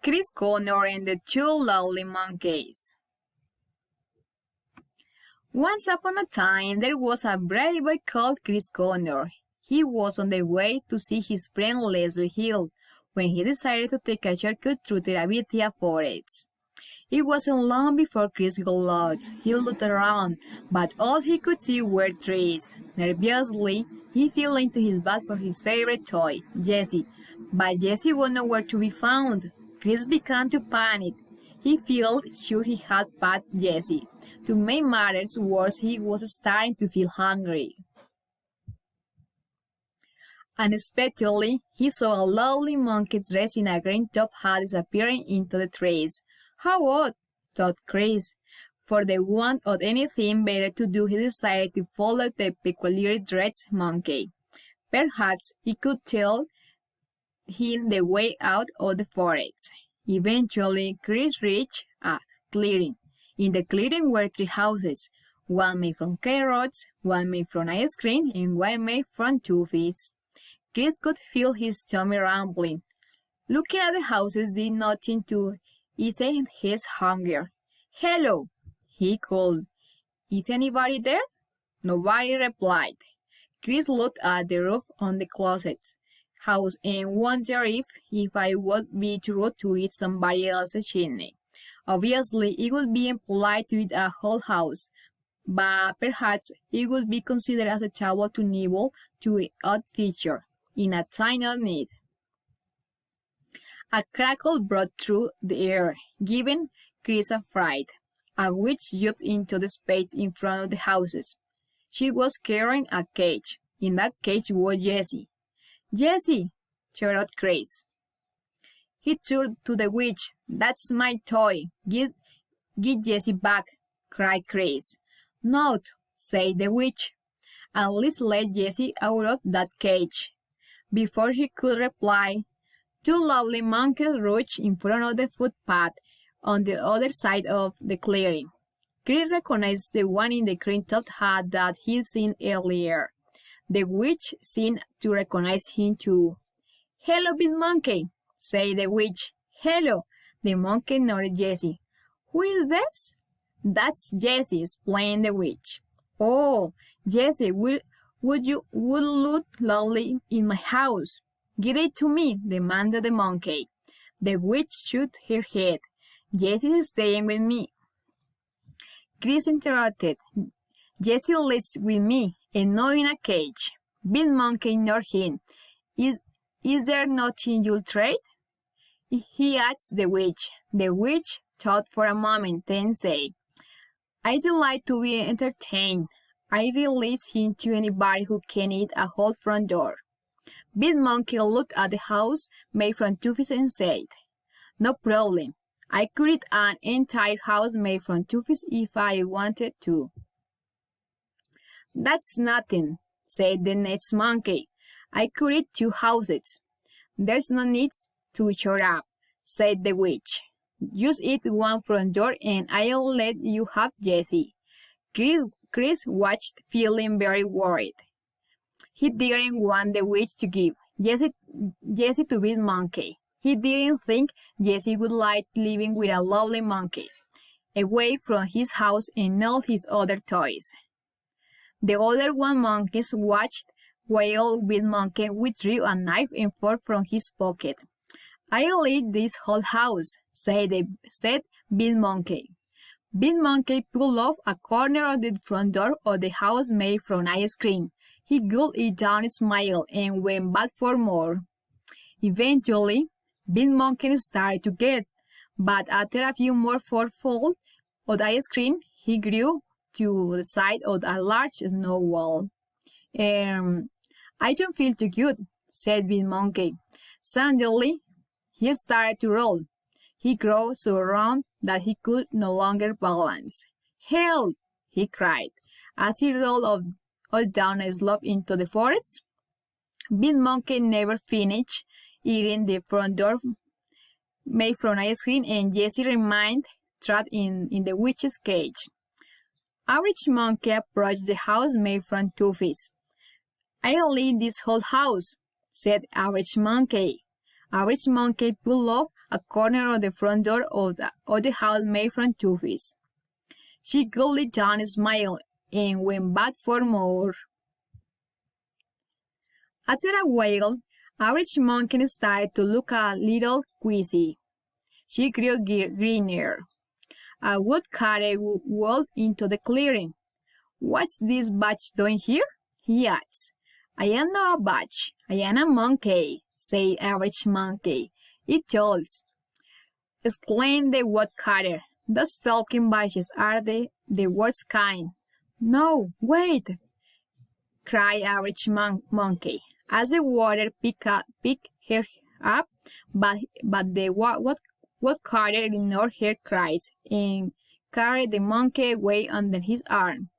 Chris Connor and the Two Lovely Monkeys. Once upon a time, there was a brave boy called Chris Connor. He was on the way to see his friend Leslie Hill when he decided to take a shortcut through Terabithia Forest. It wasn't long before Chris got lost. He looked around, but all he could see were trees. Nervously, he fell into his bag for his favorite toy, Jessie. But Jessie was nowhere to be found. Chris began to panic. He felt sure he had pat Jessie. To make matters worse, he was starting to feel hungry. Unexpectedly, he saw a lovely monkey dressed in a green top hat disappearing into the trees. How odd, thought Chris. For the want of anything better to do, he decided to follow the peculiarly dressed monkey. Perhaps he could tell him the way out of the forest. Eventually, Chris reached a clearing. In the clearing were three houses, one made from carrots, one made from ice cream, and one made from toffees. Chris could feel his tummy rumbling. Looking at the houses did nothing to ease his hunger. "Hello," he called. "Is anybody there?" Nobody replied. Chris looked at the roof on the closet house and wondered if I would be too rude to eat somebody else's chimney. Obviously, it would be impolite to eat a whole house, but perhaps it would be considered acceptable to nibble to an odd feature in a tiny need. A crackle broke through the air, giving Chris a fright. A witch jumped into the space in front of the houses. She was carrying a cage. In that cage was Jessie. "Jessie!" shouted Chris. He turned to the witch. "That's my toy. Give Jessie back," cried Chris. "No," said the witch. "At least let Jessie out of that cage." Before she could reply, two lovely monkeys rushed in front of the footpath on the other side of the clearing. Chris recognized the one in the green-topped hat that he'd seen earlier. The witch seemed to recognize him too. "Hello, big monkey," said the witch. "Hello." The monkey nodded Jessie. "Who is this?" "That's Jessie," explained the witch. "Oh, Jessie, would look lovely in my house." "Give it to me," demanded the monkey. The witch shook her head. "Jessie is staying with me." Chris interrupted. "Jessie lives with me, and not in a cage." Big Monkey ignored him. Is there nothing you'll trade?" he asked the witch. The witch thought for a moment, then said, "I'd like to be entertained. I release him to anybody who can eat a whole front door." Big Monkey looked at the house made from toffees and said, "No problem. I could eat an entire house made from toffees if I wanted to." "That's nothing," said the next monkey. "I could eat two houses." "There's no need to shut up," said the witch. "Just eat one front door and I'll let you have Jessie." Chris watched, feeling very worried. He didn't want the witch to give Jessie to Big Monkey. He didn't think Jessie would like living with a lovely monkey, away from his house and all his other toys. The other monkeys watched while Big Monkey withdrew a knife and fork from his pocket. "I'll eat this whole house," said Big Monkey. Big Monkey pulled off a corner of the front door of the house made from ice cream. He gulped it down, smiled, and went back for more. Eventually, Big Monkey started to get, but after a few more forkfuls of ice cream, he grew to the side of a large snow wall. "I don't feel too good," said Big Monkey. Suddenly, he started to roll. He grew so round that he could no longer balance. "Help!" he cried, as he rolled down a slope into the forest. Big Monkey never finished eating the front door made from ice cream, and Jessie remained trapped in the witch's cage. Average Monkey approached the house made from toffees. "I'll eat this whole house," said Average Monkey. Average Monkey pulled off a corner of the front door of the house made from Toothies. She gulped down a smile and went back for more. After a while, Average Monkey started to look a little queasy. She grew greener. A woodcutter walked into the clearing. "What's this batch doing here?" he asked. "I am not a batch. I am a monkey," said Average Monkey. "It tells," exclaimed the woodcutter. "Those talking batches are the worst kind." "No, wait!" cried Average Monkey, as the water picked her up, but the woodcutter ignored her cries and carried the monkey away under his arm.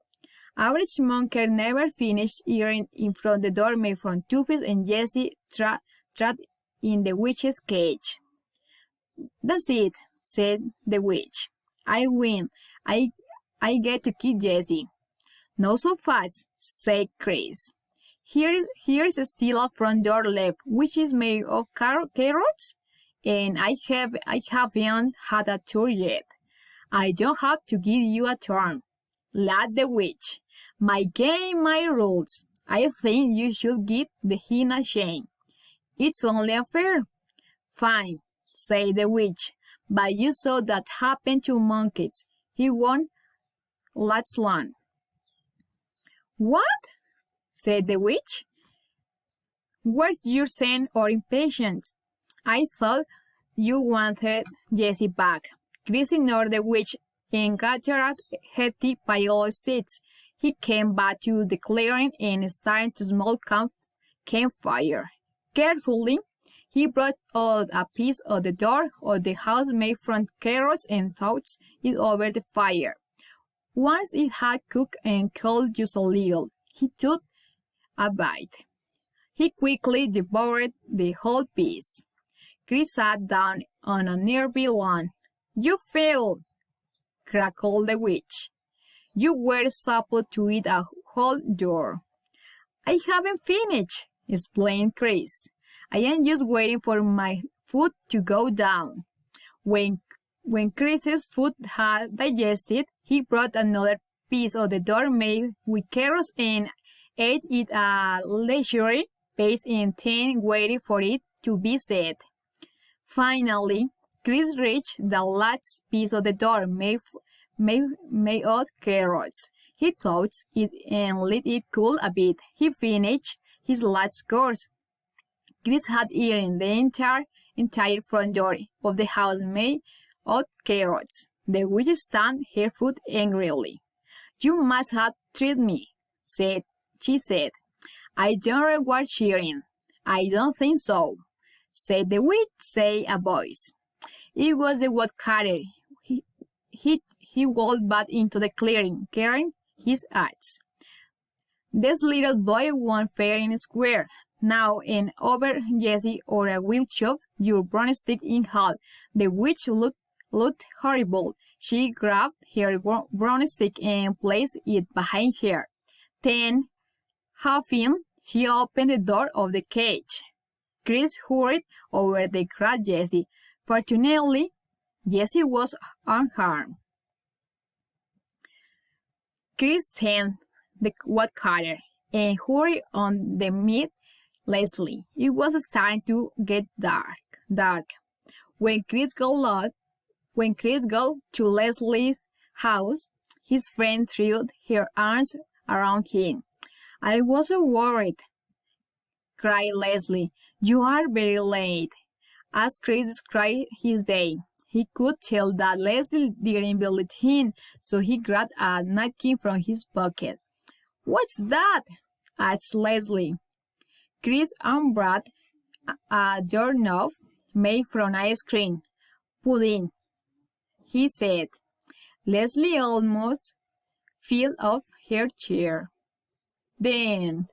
Average Monkey never finished eating in front of the door made from Toothies, and Jessie trapped in the witch's cage. "That's it," said the witch. "I win. I get to keep Jessie." "Not so fast," said Chris. Here's still a front door left, which is made of carrots, and I haven't had a tour yet." "I don't have to give you a turn," laughed the witch. "My game, my rules. I think you should give the hen a chance. It's only fair." "Fine," said the witch, "but you saw that happen to monkeys. He won't last long." "What?" said the witch. "Where's your sense or impatience? I thought you wanted Jessie back." Chris ignored the witch and gathered a heavy pile of sticks. He came back to the clearing and started a small campfire. Carefully, he brought out a piece of the door of the house made from carrots and tossed it over the fire. Once it had cooked and cooled just a little, he took a bite. He quickly devoured the whole piece. Chris sat down on a nearby lawn. "You failed," crackled the witch. "You were supposed to eat a whole door." "I haven't finished," explained Chris. "I am just waiting for my food to go down." When Chris's food had digested, he brought another piece of the door made with carrots and ate it at a leisurely pace and then waited for it to be set. Finally, Chris reached the last piece of the door made of carrots. He tossed it and let it cool a bit. He finished his last course. Chris had eaten the entire front door of the house made of carrots. The witch stamped her foot angrily. "You must have treated me," she said. "I don't reward cheering." "I don't think so," said the witch, said a voice. It was the woodcutter. He walked back into the clearing, carrying his axe. "This little boy won't fair and square. Now and over, Jessie, or I will chop your broomstick in half." The witch looked horrible. She grabbed her broomstick and placed it behind her. Then, huffing, she opened the door of the cage. Chris hurried over to grab Jessie. Fortunately, Jessie was unharmed. Chris thanked the woodcutter and hurried on to meet Leslie. It was starting to get dark. When Chris got to Leslie's house, his friend threw her arms around him. "I was so worried," cried Leslie. "You are very late." As Chris described his day, he could tell that Leslie didn't believe him, so he grabbed a napkin from his pocket. "What's that?" asked Leslie. Chris unwrapped a doorknob made from ice cream. "Pudding," he said. Leslie almost fell off her chair. "Then,"